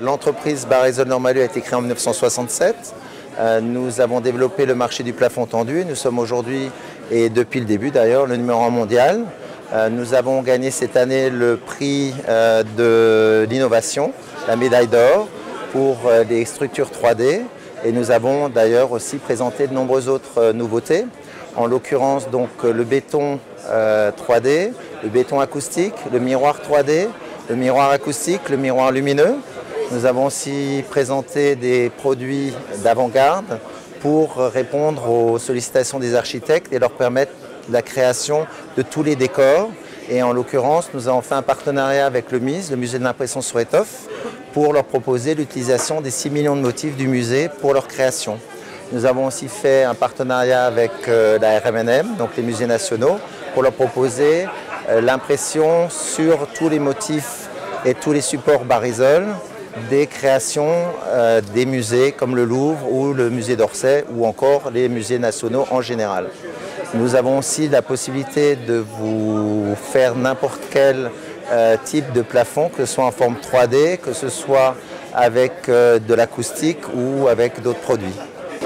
L'entreprise Barisol Normalu a été créée en 1967. Nous avons développé le marché du plafond tendu. Nous sommes aujourd'hui, et depuis le début d'ailleurs, le numéro 1 mondial. Nous avons gagné cette année le prix de l'innovation, la médaille d'or pour les structures 3D. Et nous avons d'ailleurs aussi présenté de nombreuses autres nouveautés. En l'occurrence donc le béton 3D, le béton acoustique, le miroir 3D, le miroir acoustique, le miroir lumineux. Nous avons aussi présenté des produits d'avant-garde pour répondre aux sollicitations des architectes et leur permettre la création de tous les décors. Et en l'occurrence, nous avons fait un partenariat avec le MIS, le musée de l'impression sur étoffe, pour leur proposer l'utilisation des 6 millions de motifs du musée pour leur création. Nous avons aussi fait un partenariat avec la RMNM, donc les musées nationaux, pour leur proposer l'impression sur tous les motifs et tous les supports Barisol des créations des musées comme le Louvre ou le musée d'Orsay ou encore les musées nationaux en général. Nous avons aussi la possibilité de vous faire n'importe quel type de plafond, que ce soit en forme 3D, que ce soit avec de l'acoustique ou avec d'autres produits.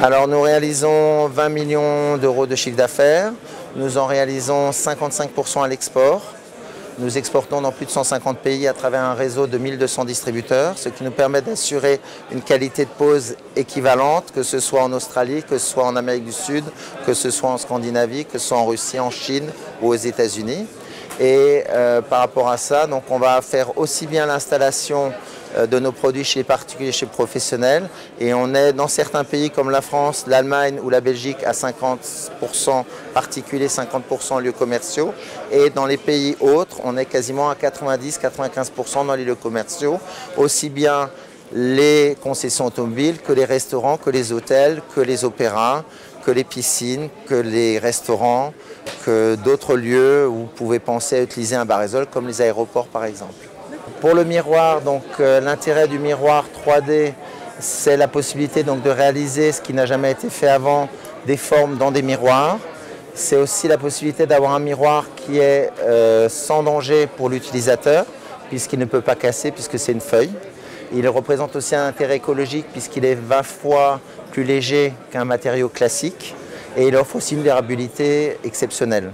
Alors nous réalisons 20 millions d'euros de chiffre d'affaires, nous en réalisons 55% à l'export. Nous exportons dans plus de 150 pays à travers un réseau de 1200 distributeurs, ce qui nous permet d'assurer une qualité de pose équivalente, que ce soit en Australie, que ce soit en Amérique du Sud, que ce soit en Scandinavie, que ce soit en Russie, en Chine ou aux États-Unis. Et par rapport à ça, donc on va faire aussi bien l'installation de nos produits chez les particuliers, chez les professionnels. Et on est dans certains pays comme la France, l'Allemagne ou la Belgique à 50% particuliers, 50% lieux commerciaux. Et dans les pays autres, on est quasiment à 90-95% dans les lieux commerciaux. Aussi bien les concessions automobiles que les restaurants, que les hôtels, que les opéras, que les piscines, que les restaurants, que d'autres lieux où vous pouvez penser à utiliser un Barisol comme les aéroports par exemple. Pour le miroir, donc l'intérêt du miroir 3D, c'est la possibilité donc de réaliser ce qui n'a jamais été fait avant, des formes dans des miroirs. C'est aussi la possibilité d'avoir un miroir qui est sans danger pour l'utilisateur, puisqu'il ne peut pas casser, puisque c'est une feuille. Il représente aussi un intérêt écologique, puisqu'il est 20 fois plus léger qu'un matériau classique, et il offre aussi une durabilité exceptionnelle.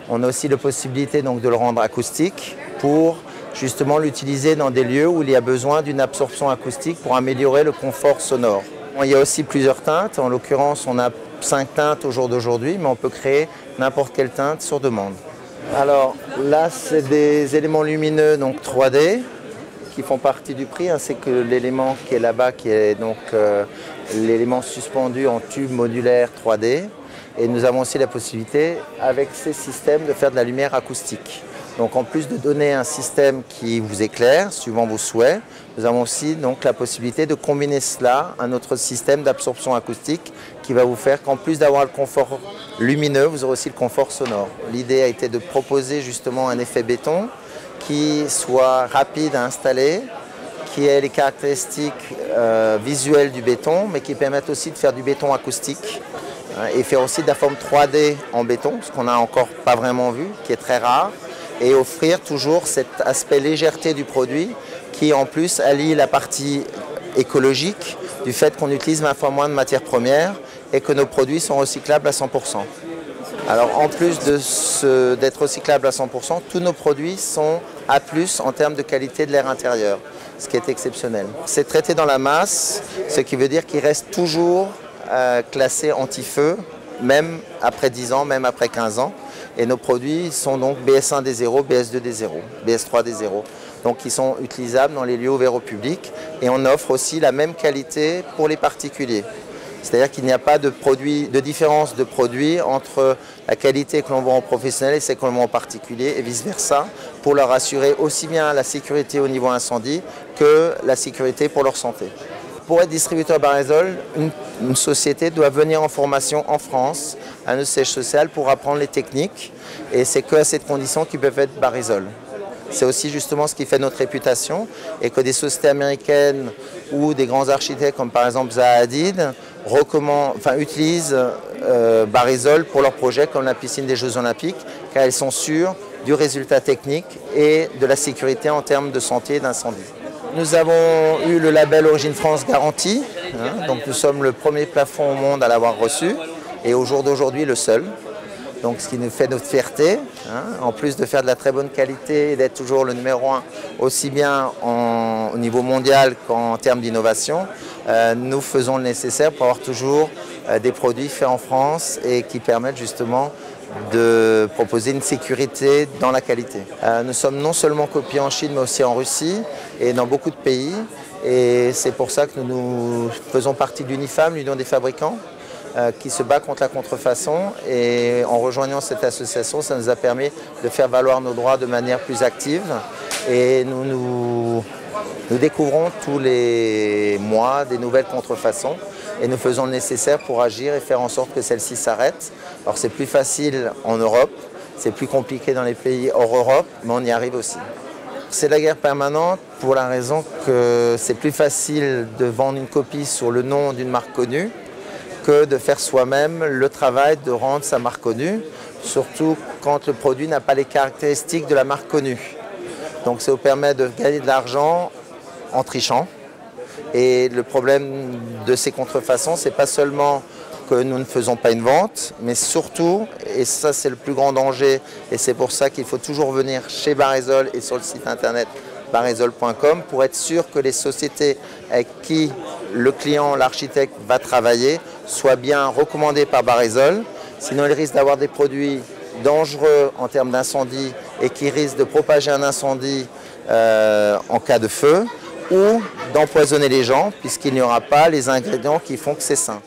On a aussi la possibilité donc de le rendre acoustique pour justement l'utiliser dans des lieux où il y a besoin d'une absorption acoustique pour améliorer le confort sonore. Il y a aussi plusieurs teintes, en l'occurrence on a 5 teintes au jour d'aujourd'hui, mais on peut créer n'importe quelle teinte sur demande. Alors là c'est des éléments lumineux donc 3D qui font partie du prix, ainsi que l'élément qui est là-bas qui est donc l'élément suspendu en tube modulaire 3D. Et nous avons aussi la possibilité avec ces systèmes de faire de la lumière acoustique. Donc en plus de donner un système qui vous éclaire, suivant vos souhaits, nous avons aussi donc la possibilité de combiner cela à notre système d'absorption acoustique qui va vous faire qu'en plus d'avoir le confort lumineux, vous aurez aussi le confort sonore. L'idée a été de proposer justement un effet béton qui soit rapide à installer, qui ait les caractéristiques visuelles du béton, mais qui permettent aussi de faire du béton acoustique et faire aussi de la forme 3D en béton, ce qu'on n'a encore pas vraiment vu, qui est très rare. Et offrir toujours cet aspect légèreté du produit qui en plus allie la partie écologique du fait qu'on utilise 20 fois moins de matières premières et que nos produits sont recyclables à 100%. Alors en plus d'être recyclables à 100%, tous nos produits sont A+ en termes de qualité de l'air intérieur, ce qui est exceptionnel. C'est traité dans la masse, ce qui veut dire qu'il reste toujours classé anti-feu, même après 10 ans, même après 15 ans. Et nos produits sont donc BS1 D0, BS2 D0, BS3 D0. Donc ils sont utilisables dans les lieux ouverts au public et on offre aussi la même qualité pour les particuliers. C'est-à-dire qu'il n'y a pas de différence de produit entre la qualité que l'on vend aux professionnels et celle que l'on vend aux particuliers et vice-versa, pour leur assurer aussi bien la sécurité au niveau incendie que la sécurité pour leur santé. Pour être distributeur Barisol, une société doit venir en formation en France, à notre siège social, pour apprendre les techniques. Et c'est qu'à cette condition qu'ils peuvent être Barisol. C'est aussi justement ce qui fait notre réputation et que des sociétés américaines ou des grands architectes comme par exemple Zaha Hadid utilisent Barisol pour leurs projets comme la piscine des Jeux Olympiques, car ils sont sûrs du résultat technique et de la sécurité en termes de santé et d'incendie. Nous avons eu le label Origine France garantie, donc nous sommes le premier plafond au monde à l'avoir reçu et au jour d'aujourd'hui le seul. Donc ce qui nous fait notre fierté, en plus de faire de la très bonne qualité et d'être toujours le numéro 1 aussi bien au niveau mondial qu'en termes d'innovation, nous faisons le nécessaire pour avoir toujours des produits faits en France et qui permettent justement de proposer une sécurité dans la qualité. Nous sommes non seulement copiés en Chine mais aussi en Russie et dans beaucoup de pays et c'est pour ça que nous faisons partie de l'UNIFAM, l'Union des fabricants, qui se bat contre la contrefaçon et en rejoignant cette association, ça nous a permis de faire valoir nos droits de manière plus active et nous découvrons tous les mois des nouvelles contrefaçons et nous faisons le nécessaire pour agir et faire en sorte que celles-ci s'arrêtent. Alors c'est plus facile en Europe, c'est plus compliqué dans les pays hors Europe, mais on y arrive aussi. C'est la guerre permanente pour la raison que c'est plus facile de vendre une copie sur le nom d'une marque connue que de faire soi-même le travail de rendre sa marque connue, surtout quand le produit n'a pas les caractéristiques de la marque connue. Donc ça vous permet de gagner de l'argent en trichant. Et le problème de ces contrefaçons, c'est pas seulement que nous ne faisons pas une vente, mais surtout, et ça c'est le plus grand danger, et c'est pour ça qu'il faut toujours venir chez Barisol et sur le site internet barisol.com pour être sûr que les sociétés avec qui le client, l'architecte va travailler soient bien recommandées par Barisol. Sinon, il risque d'avoir des produits dangereux en termes d'incendie et qui risquent de propager un incendie en cas de feu ou d'empoisonner les gens puisqu'il n'y aura pas les ingrédients qui font que c'est sain.